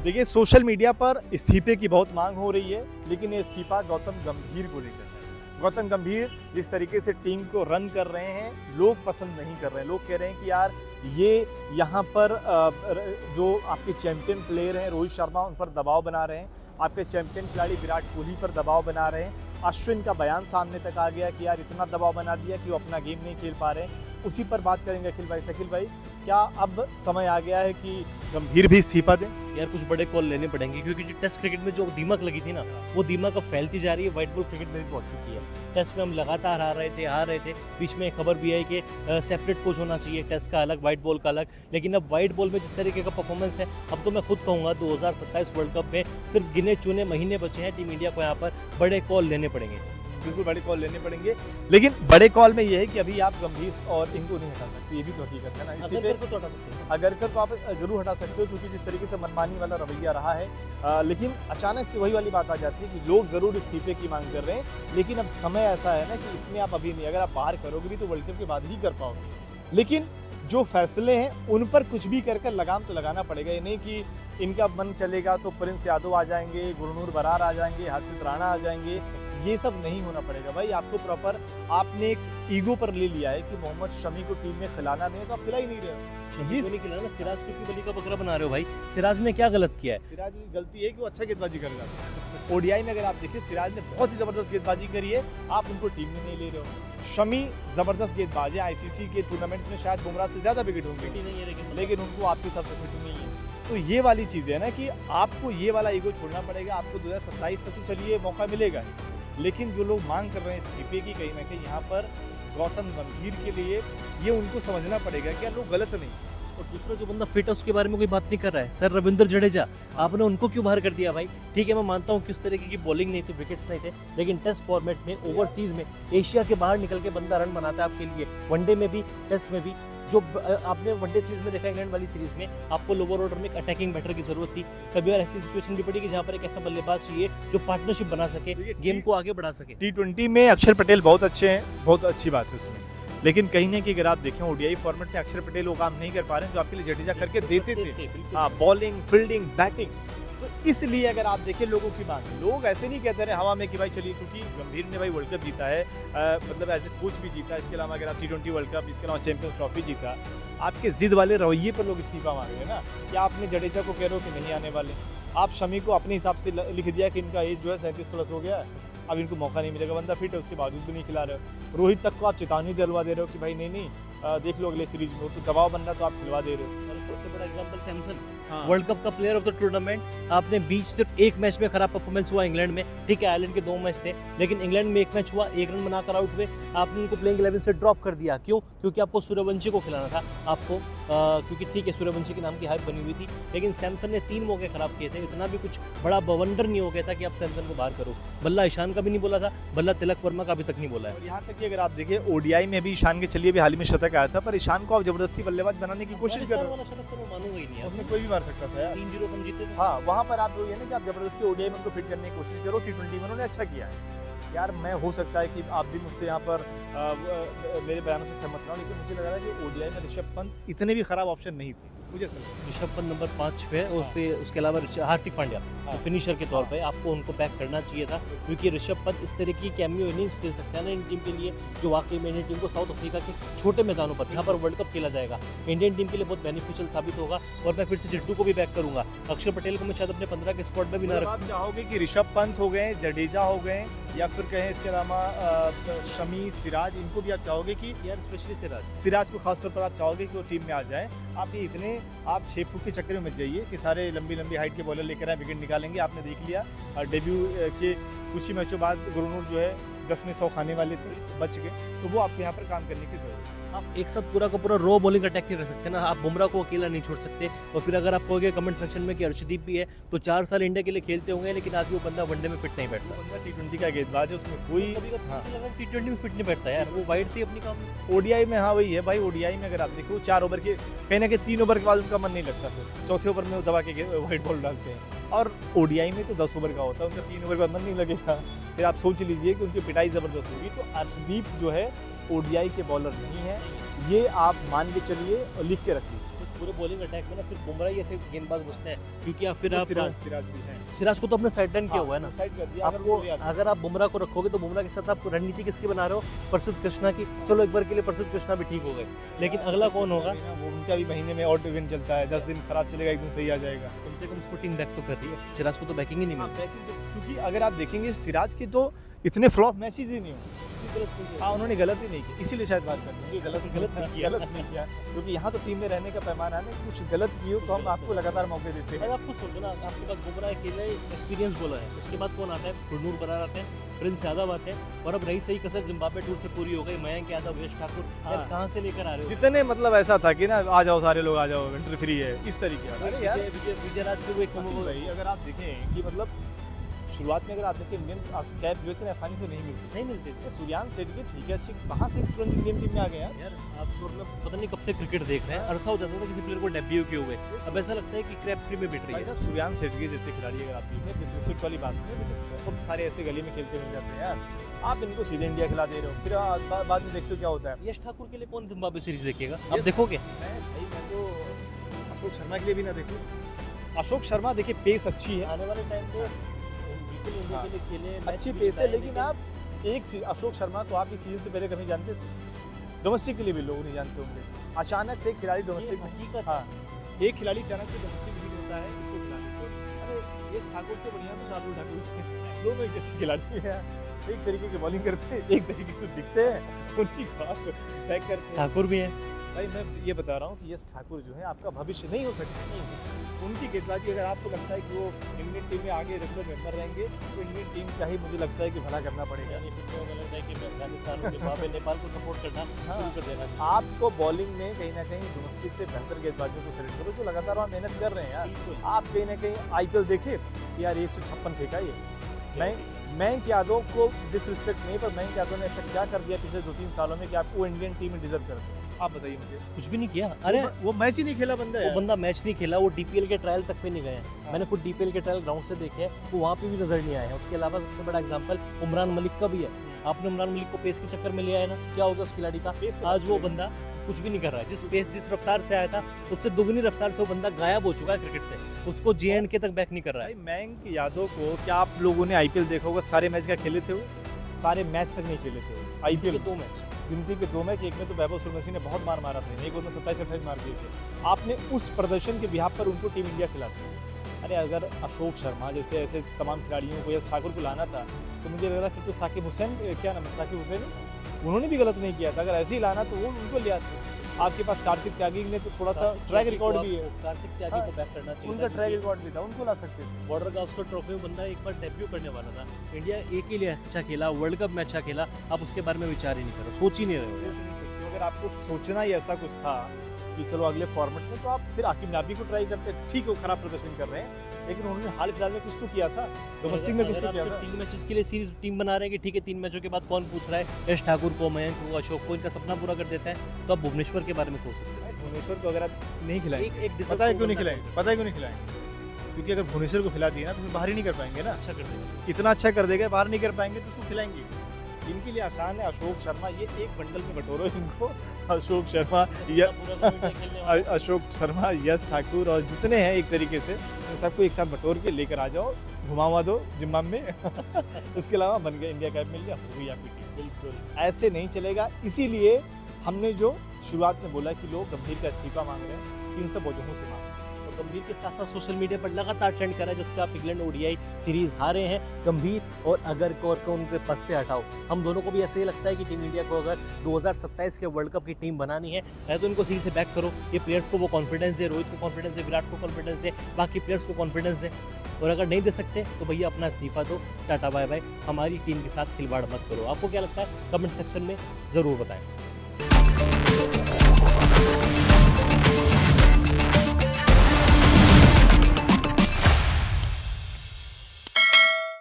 देखिए social media पर इस्तीफे की बहुत मांग हो रही है, लेकिन ये इस्तीफा गौतम गंभीर को लेकर है। गौतम गंभीर जिस तरीके से टीम को रन कर रहे हैं, लोग पसंद नहीं कर रहे हैं। लोग कह रहे हैं कि यार ये यहाँ पर जो आपके चैंपियन प्लेयर हैं रोहित शर्मा, उन पर दबाव बना रहे हैं। आपके चैंपियन खिलाड़ी विराट कोहली पर दबाव बना रहे हैं। अश्विन का बयान सामने तक आ गया कि यार इतना दबाव बना दिया कि वो अपना गेम नहीं खेल पा रहे हैं। उसी पर बात करेंगे अखिल भाई से। अखिल भाई, क्या अब समय आ गया है कि गंभीर भी इस्तीफा दें? यार कुछ बड़े कॉल लेने पड़ेंगे, क्योंकि जो टेस्ट क्रिकेट में जो दीमक लगी थी ना, वो दीमक अब फैलती जा रही है। व्हाइट बॉल क्रिकेट में भी पहुंच चुकी है। टेस्ट में हम लगातार आ रहे थे। बीच में खबर भी आई कि सेपरेट कोच होना चाहिए, टेस्ट का अलग, व्हाइट बॉल का अलग। लेकिन अब व्हाइट बॉल में जिस तरीके का परफॉर्मेंस है, अब तो मैं खुद कहूँगा 2027 वर्ल्ड कप में सिर्फ गिने चुने महीने बचे हैं। टीम इंडिया को यहाँ पर बड़े कॉल लेने पड़ेंगे। बिल्कुल बड़े कॉल लेने पड़ेंगे, लेकिन बड़े कॉल में ये है कि अभी आप गंभीर और इनको नहीं हटा सकते। ये भी तो हकीकत है ना। अगर को तो हटा सकते हैं, अगर कर तो आप जरूर हटा सकते हो, क्योंकि जिस तरीके से मनमानी वाला रवैया रहा है। लेकिन अचानक से वही वाली बात आ जाती है कि लोग जरूर इस्तीफे की मांग कर रहे हैं, लेकिन अब समय ऐसा है ना कि इसमें आप अभी नहीं, अगर आप बाहर करोगे भी तो वर्ल्ड कप के बाद ही कर पाओगे। लेकिन जो फैसले हैं उन पर कुछ भी कर लगाम तो लगाना पड़ेगा। ये नहीं कि इनका मन चलेगा तो प्रिंस यादव आ जाएंगे, गुरनूर बरार आ जाएंगे, हर्षित राणा आ जाएंगे। ये सब नहीं होना पड़ेगा भाई। आपको प्रॉपर आपने एक ईगो पर ले लिया है कि मोहम्मद शमी को टीम में खिलाना नहीं है, तो आप खिला ही नहीं रहे हो। ये नहीं खिलाना। सिराज को क्यों बलि का बकरा बना रहे हो भाई? सिराज ने क्या गलत किया है? सिराज की गलती है कि वो अच्छा गेंदबाजी कर रहा है। ओडीआई में अगर आप देखिए, सिराज ने बहुत ही जबरदस्त गेंदबाजी करी है, आप उनको टीम में नहीं ले रहे हो। शमी जबरदस्त गेंदबाज है, आईसीसी के टूर्नामेंट्स में शायद बुमराह से ज्यादा विकेट होंगे, लेकिन उनको आपके हिसाब से फिट नहीं है। तो ये वाली चीज़ है ना कि आपको ये वाला ईगो छोड़ना पड़ेगा। आपको 2027 तक तो चलिए मौका मिलेगा ही, लेकिन जो लोग मांग कर रहे हैं इस्तीफे की, कहीं ना कहीं यहाँ पर गौतम गंभीर के लिए ये उनको समझना पड़ेगा कि यार लोग गलत नहीं। और दूसरा जो बंदा फिट है उसके बारे में कोई बात नहीं कर रहा है। सर रविंद्र जडेजा, आपने उनको क्यों बाहर कर दिया भाई? ठीक है, मैं मानता हूँ किस तरीके की बॉलिंग नहीं थी, विकेट्स नहीं थे, लेकिन टेस्ट फॉर्मेट में, ओवरसीज में, एशिया के बाहर निकल के बंदा रन बनाता है आपके लिए, वनडे में भी, टेस्ट में भी। जो आपने वनडे सीरीज में देखा, इंग्लैंड वाली सीरीज में आपको लोअर ऑर्डर में एक अटैकिंग बैटर की जरूरत थी। कभी बार ऐसी सिचुएशन भी पड़ी कि जहाँ पर एक ऐसा बल्लेबाज चाहिए जो पार्टनरशिप बना सके, गेम को आगे बढ़ा सके। T20 में अक्षर पटेल बहुत अच्छे हैं, बहुत अच्छी बात है उसमें, लेकिन कहीं ना कहीं अगर आप देखें ओडीआई फॉर्मेट में अक्षर पटेल वो काम नहीं कर पा रहे हैं जो आपके लिए जडेजा करके देते थे। हाँ, बॉलिंग, फील्डिंग, बैटिंग। तो इसलिए अगर आप देखें लोगों की बात, लोग ऐसे नहीं कहते रहे हवा में कि भाई चलिए, क्योंकि गंभीर ने भाई वर्ल्ड कप जीता है, मतलब एज ए कोच भी जीता। इसके अलावा अगर आप T20 वर्ल्ड कप, इसके अलावा चैंपियंस ट्रॉफी जीता। आपके जिद वाले रवैये पर लोग इस्तीफा मांग रहे हैं ना, कि आपने जडेजा को कह रहे हो कि नहीं आने वाले। आप शमी को अपने हिसाब से लिख दिया कि इनका एज जो है 37+ हो गया है, अब इनको मौका नहीं मिलेगा। बंदा फिट है, उसके बावजूद भी नहीं खिला रहे हो। रोहित तक को आप चेतावनी दिलवा दे रहे हो कि भाई नहीं, देख लो अगले सीरीज में, तो दबाव बन रहा तो आप खिलवा दे रहे हो। सबसे बड़ा एग्जांपल सैमसन, हाँ। वर्ल्ड कप का प्लेयर ऑफ द टूर्नामेंट। आपने बीच सिर्फ एक मैच में खराब परफॉर्मेंस हुआ इंग्लैंड में, ठीक है, आयरलैंड के 2 मैच थे, लेकिन इंग्लैंड में 1 मैच हुआ, 1 रन बनाकर आउट हुए, आपने उनको प्लेइंग 11 से ड्रॉप कर दिया। क्यों? क्योंकि आपको सूर्यवंशी को खिलाना था आपको, क्योंकि ठीक है सूर्यवंशी के नाम की हाइप बनी हुई थी, लेकिन सैमसन ने 3 मौके खराब किए थे। इतना भी कुछ बड़ा बवंडर नहीं हो गया था कि आप सैमसन को बाहर करो। बल्ला ईशान का भी नहीं बोला था, बल्ला तिलक वर्मा का अभी तक नहीं बोला है। और यहाँ तक कि अगर आप देखिए ओडीआई में भी ईशान के चलिए भी हाल ही में शतक आया था, पर ईशान को आप जबरदस्ती बल्लेबाज बनाने की कोशिश कर रहे हो। मानूंगा ही नहीं, उसमें कोई भी मार सकता था यार। 3-0 समझते थे। हाँ, वहाँ पर आप ये ना कि आप जबरदस्ती ओडीआई में उनको फिट करने की कोशिश करो। T20 में उन्होंने अच्छा किया है यार। मैं हो सकता है कि आप भी मुझसे यहाँ पर मेरे बयानों से सहमत ना हो, लेकिन मुझे लग रहा है कि ओडीआई में ऋषभ पंत इतने भी खराब ऑप्शन नहीं थे, मुझे ऐसा लगता है। ऋषभ पंत नंबर 5 पे, और उसके अलावा हार्दिक पांड्या तो फिनिशर के तौर पे आपको उनको बैक करना चाहिए था, क्योंकि ऋषभ पंत इस तरह की कैमियो इनिंग्स खेल सकता है ना इन टीम के लिए, जो वाकई में इंडियन टीम को साउथ अफ्रीका के छोटे मैदानों पर, जहाँ पर वर्ल्ड कप खेला जाएगा, इंडियन टीम के लिए बहुत बेनिफिशियल साबित होगा। और मैं फिर से जिड्डू को भी बैक करूंगा। अक्षर पटेल को मैं शायद अपने 15 के स्क्वाड में भी ना रखूं। आप चाहोगे कि ऋषभ पंत हो गए, जडेजा हो गए, या फिर कहें इसके अलावा शमी, सिराज, इनको भी आप चाहोगे कि यार स्पेशली सिराज को खासतौर पर आप चाहोगे कि वो टीम में आ जाए? आप ये इतने आप 6 फुट के चक्कर में मत जाइए कि सारे लंबी हाइट के बॉलर लेकर आए, विकेट निकालेंगे। आपने देख लिया डेब्यू के कुछ ही मैचों बाद गुरनूर जो है 10 में 100 खाने वाले थे, बच गए, तो वो आपको यहाँ पर काम करने की जरूरत है। आप एक साथ पूरा का पूरा रो बॉलिंग अटैक नहीं रख सकते ना, आप बुमराह को अकेला नहीं छोड़ सकते। और फिर अगर आप कहोगे कमेंट सेक्शन में कि अर्शदीप भी है, तो 4 साल इंडिया के लिए खेलते होंगे, लेकिन आज वो बंदा वनडे में फिट नहीं बैठता। बंदा T20 का गेंदबाज है, उसमें कोई T20 में फिट नहीं बैठता यार, वो वाइड से अपनी काम। ओडीआई में, हाँ वही है भाई, ओडीआई में अगर आप देखो 4 ओवर के, कहीं ना कहीं 3 ओवर के बाद उनका मन नहीं लगता, फिर चौथे ओवर में वो दबा के व्हाइट बॉल डालते हैं। और ओडीआई में तो 10 ओवर का होता है, उनका 3 ओवर का अंदर नहीं लगेगा। फिर आप सोच लीजिए कि उनकी पिटाई ज़बरदस्त होगी। तो अर्शदीप जो है ओडीआई के बॉलर नहीं है, ये आप मान के चलिए और लिख के रख लीजिए। पूरे बॉलिंग अटैक में ना सिर्फ बुमराह ही ऐसे गेंदबाज बचते हैं, क्योंकि आप फिर आप सिराज भी है, सिराज को तो अपने साइड लाइन किया हुआ है ना, साइड कर दिया। आपको अगर आप बुमराह को रखोगे तो बुमराह के साथ आप रणनीति किसकी बना रहे हो, प्रसिद्ध कृष्णा की। चलो एक बार के लिए प्रसिद्ध कृष्णा भी ठीक हो गए, लेकिन अगला कौन होगा? वो उनका भी महीने में ऑड इवेंट चलता है, 10 दिन खराब चलेगा, एक दिन सही आ जाएगा। कम से कम उसको टीम बैक तो कर रही है, सिराज को तो बैकिंग ही नहीं मिलती। क्योंकि अगर आप देखेंगे सिराज के तो इतने फ्लॉप मैचेस ही नहीं हुए। हाँ, उन्होंने गलत ही नहीं किया, इसीलिए शायद बात कर रहे हैं, गलत नहीं किया, क्योंकि यहाँ तो टीम में रहने का पैमाना है, कुछ गलत किए तो हम आपको लगातार मौके देते हैं। आपको सोचो ना, आपके पास बुमराह अकेले एक्सपीरियंस बोला है, उसके बाद कौन आता है? गुरनूर बरार आते हैं, प्रिंस यादव आते हैं, और अब रही सही कसर जिम्बाब्वे टूर से पूरी हो गई। मयंक यादव, यश ठाकुर, यार कहाँ से लेकर आ रहे हो? जितने मतलब ऐसा था कि ना आ जाओ सारे लोग आ जाओ, विंटर फ्री है, इस तरीके का। अरे यार विजय राज के वो एक भाई, अगर आप देखें कि मतलब शुरुआत में अगर आप देखें इंडियन कैप जो इतने आसानी से नहीं मिलते थे। सूर्यान सेठी ठीक है, अच्छी कहाँ से तुरंत इंडियन टीम में आ गए यार। आप मतलब पता नहीं कब से क्रिकेट देख रहे हैं, अरसा हो जाता था किसी प्लेयर को डेब्यू किए हुए, अब ऐसा लगता है कि क्रैप फ्री में बिट रही है। सूर्यान सेठी जैसे खिलाड़ी अगर आप देखें, डिसरिस्पेक्ट वाली बात है, बहुत सारे ऐसे गली में खेलते मिल जाते हैं यार, आप इनको सीधे इंडिया खिला दे रहे हो, फिर बाद में देखते हो क्या होता है। यश ठाकुर के लिए कौन जिम्बाब्वे सीरीज देखेगा? आप देखोगे? मैं तो अशोक शर्मा के लिए भी ना देखूं। अशोक शर्मा देखिए पेस अच्छी है, आने वाले टाइम पे इंडिया के लिए खेले, अच्छी पेस है, लेकिन आप अशोक शर्मा तो आप इस सीजन से पहले कभी जानते थे? डोमेस्टिक के लिए भी लोग नहीं जानते होंगे। अचानक से एक खिलाड़ी डोमेस्टिक, हाँ एक खिलाड़ी अचानक से डोमेस्टिक नहीं होता है, इसको खिलाने को। अरे ये ठाकुर से बढ़िया तो शार्दुल ठाकुर, दोनों एक जैसे खिलाड़ी हैं, एक तरीके की बॉलिंग करते हैं, एक तरीके से दिखते हैं, उनकी बात पैक करते हैं। ठाकुर भी है भाई, मैं ये बता रहा हूँ कि यश ठाकुर जो है आपका भविष्य नहीं हो सकता। उनकी गेंदबाजी अगर आपको लगता है कि वो इंडियन टीम में आगे रेगुलर मेंबर रहेंगे, तो इंडियन टीम का ही मुझे लगता है कि भला करना पड़ेगा। नेपाल को सपोर्ट करना शुरू कर देना। आपको बॉलिंग में कहीं ना कहीं डोमेस्टिक से बेहतर गेंदबाजों को सेलेक्ट करो, जो लगातार वहाँ मेहनत कर रहे हैं यार। आप कहीं ना कहीं आईपीएल देखे यार, 156 फेंका ये। मयंक यादव को डिसरिस्पेक्ट नहीं, पर मयंक यादव ने ऐसा क्या कर दिया पिछले 2-3 सालों में कि आपको इंडियन टीम में डिजर्व करते हैं? आप बताइए मुझे। कुछ भी नहीं किया। अरे वो मैच ही नहीं खेला बंदा, वो बंदा मैच नहीं खेला, वो डीपीएल के ट्रायल तक पे नहीं गए हैं। मैंने खुद डीपीएल के ट्रायल ग्राउंड से देखे हैं, वो वहाँ पे भी नजर नहीं आए हैं। उसके अलावा सबसे बड़ा एग्जांपल उमरान मलिक का भी है। आपने उमरान मलिक को पेस के चक्कर में लिया है ना, क्या होगा उस खिलाड़ी का? आज वो बंदा कुछ भी नहीं कर रहा है। जिस पेस जिस रफ्तार से आया था, उससे दुगनी रफ्तार से वो बंदा गायब हो चुका है क्रिकेट से। उसको जे.एंड.के तक बैक नहीं कर रहा है। मयंक यादव को क्या आप लोगों ने आईपीएल देखा होगा, सारे मैच का खेले थे वो? सारे मैच तक नहीं खेले थे आईपीएल। 2 मैच, गिनती के 2 मैच, एक में तो वैभव सूर्यवंशी ने बहुत मार मारा था, एक ओवर में 27-28 मार दिए थे। आपने उस प्रदर्शन के बिहाफ पर उनको टीम इंडिया खिलाती है। अरे अगर अशोक शर्मा जैसे ऐसे तमाम खिलाड़ियों को या ठाकुर को लाना था, तो मुझे लग रहा फिर तो साकिब हुसैन, क्या नाम है, साकिब हुसैन, उन्होंने भी गलत नहीं किया था। अगर ऐसे ही लाना तो वो उनको ले आते। आपके पास कार्तिक त्यागी ने तो थोड़ा सा ट्रैक रिकॉर्ड भी है, कार्तिक त्यागी को बैक करना चाहिए। उनका ट्रैक रिकॉर्ड भी था, उनको ला सकते थे। बॉर्डर गावस्कर ट्रॉफी में बंदा एक बार डेब्यू करने वाला था। इंडिया ए के लिए अच्छा खेला, वर्ल्ड कप में अच्छा खेला, आप उसके बारे में विचार ही नहीं करो, सोच ही नहीं रहे हो। अगर आपको सोचना ही ऐसा कुछ था कि चलो अगले फॉर्मेट में, तो आप फिर आकिब नाबी को ट्राई करते। ठीक है, खराब प्रदर्शन कर रहे हैं, लेकिन उन्होंने हाल फिलहाल में कुछ तो किया था, डोमेस्टिक में कुछ तो किया था। 3 मैचेस के लिए सीरीज टीम बना रहे हैं कि ठीक है, 3 मैचों के बाद कौन पूछ रहा है? यश ठाकुर को, मयंक को, अशोक को, इनका सपना पूरा कर देते हैं, तो आप भुवनेश्वर के बारे में सोच सकते हैं। भुवनेश्वर को अगर आप नहीं खिलाएंगे, एक पता है क्यों नहीं खिलाएंगे? पता है क्यों नहीं खिलाएंगे? क्योंकि अगर भुवनेश्वर को खिला दिया ना, तो फिर बाहर ही नहीं कर पाएंगे ना। अच्छा कर देगा, इतना अच्छा कर देगा, बाहर नहीं कर पाएंगे तो उसको खिलाएंगे। इनके लिए आसान है। अशोक शर्मा, ये एक बंडल में बटोरो इनको। अशोक शर्मा, अशोक शर्मा, यश ठाकुर और जितने हैं एक तरीके से, इन सबको एक साथ बटोर के लेकर आ जाओ, घुमावा दो जिम्बाब्वे में। इसके अलावा बन गया इंडिया कैप, मिल गया, हो गई आपकी टीम। बिल्कुल ऐसे नहीं चलेगा। इसीलिए हमने जो शुरुआत में बोला कि लोग गंभीर का इस्तीफा मांग रहे हैं, इन सब वजहों से मांग रहे हैं। गंभीर के साथ साथ सोशल मीडिया पर लगातार ट्रेंड कर रहा है, जब से आप इंग्लैंड ओडीआई सीरीज हारे हैं। गंभीर और अगर को उनके पद से हटाओ। हम दोनों को भी ऐसे ही लगता है कि टीम इंडिया को अगर 2027 के वर्ल्ड कप की टीम बनानी है तो इनको सीरीज से बैक करो। ये प्लेयर्स को वो कॉन्फिडेंस दे, रोहित को कॉन्फिडेंस दे, विराट को कॉन्फिडेंस दे, बाकी प्लेयर्स को कॉन्फिडेंस दे। और अगर नहीं दे सकते तो भैया अपना इस्तीफा दो, टाटा बाय बाय, हमारी टीम के साथ खिलवाड़ मत करो। आपको क्या लगता है? कमेंट सेक्शन में ज़रूर बताएं।